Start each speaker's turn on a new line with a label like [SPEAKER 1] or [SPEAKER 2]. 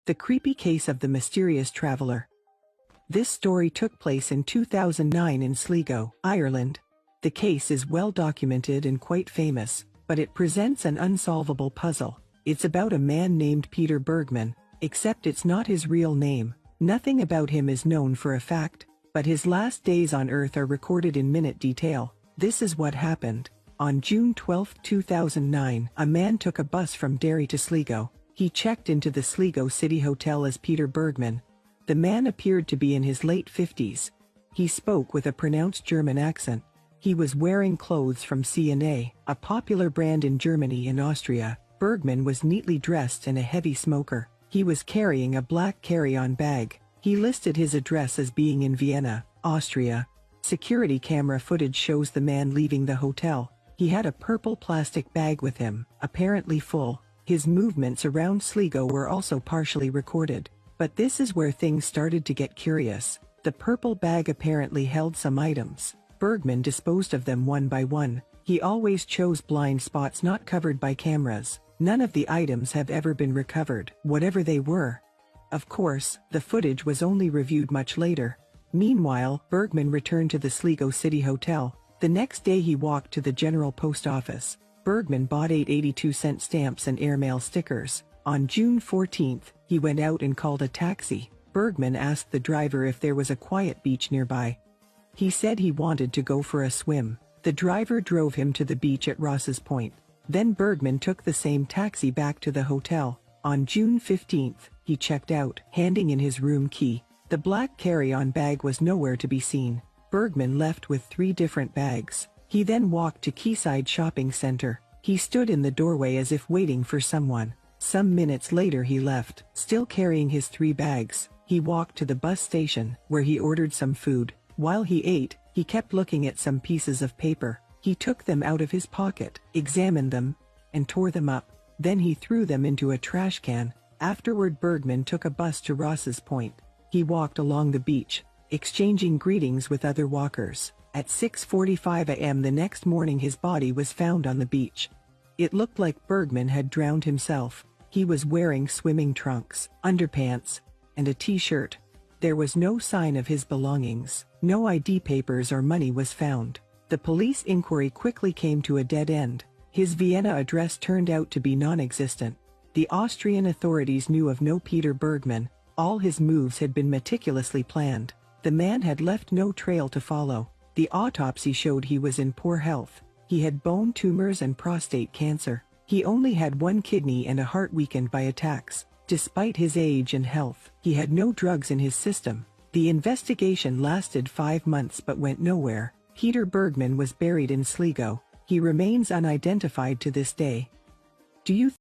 [SPEAKER 1] The creepy case of the mysterious traveler. This story took place in 2009 in Sligo, Ireland. The case is well documented and quite famous, but it presents an unsolvable puzzle. It's about a man named Peter Bergman, except it's not his real name. Nothing about him is known for a fact, but his last days on Earth are recorded in minute detail. This is what happened. On June 12, 2009, a man took a bus from Derry to Sligo. He checked into the Sligo City Hotel as Peter Bergman. The man appeared to be in his late 50s. He spoke with a pronounced German accent. He was wearing clothes from C&A, a popular brand in Germany and Austria. Bergman was neatly dressed and a heavy smoker. He was carrying a black carry-on bag. He listed his address as being in Vienna, Austria. Security camera footage shows the man leaving the hotel. He had a purple plastic bag with him, apparently full. His movements around Sligo were also partially recorded. But this is where things started to get curious. The purple bag apparently held some items. Bergman disposed of them one by one. He always chose blind spots not covered by cameras. None of the items have ever been recovered, whatever they were. Of course, the footage was only reviewed much later. Meanwhile, Bergman returned to the Sligo City Hotel. The next day he walked to the General Post Office. Bergman bought 8 82-cent stamps and airmail stickers. On June 14, he went out and called a taxi. Bergman asked the driver if there was a quiet beach nearby. He said he wanted to go for a swim. The driver drove him to the beach at Ross's Point. Then Bergman took the same taxi back to the hotel. On June 15, he checked out, handing in his room key. The black carry-on bag was nowhere to be seen. Bergman left with 3 different bags. He then walked to Quayside Shopping Center. He stood in the doorway as if waiting for someone. Some minutes later he left, still carrying his 3 bags. He walked to the bus station, where he ordered some food. While he ate, he kept looking at some pieces of paper. He took them out of his pocket, examined them, and tore them up. Then he threw them into a trash can. Afterward, Bergman took a bus to Ross's Point. He walked along the beach, exchanging greetings with other walkers. At 6:45 a.m. the next morning his body was found on the beach. It looked like Bergman had drowned himself. He was wearing swimming trunks, underpants, and a t-shirt. There was no sign of his belongings. No ID papers or money was found. The police inquiry quickly came to a dead end. His Vienna address turned out to be non-existent. The Austrian authorities knew of no Peter Bergman. All his moves had been meticulously planned. The man had left no trail to follow. The autopsy showed he was in poor health. He had bone tumors and prostate cancer. He only had 1 kidney and a heart weakened by attacks. Despite his age and health, he had no drugs in his system. The investigation lasted 5 months but went nowhere. Peter Bergman was buried in Sligo. He remains unidentified to this day. Do you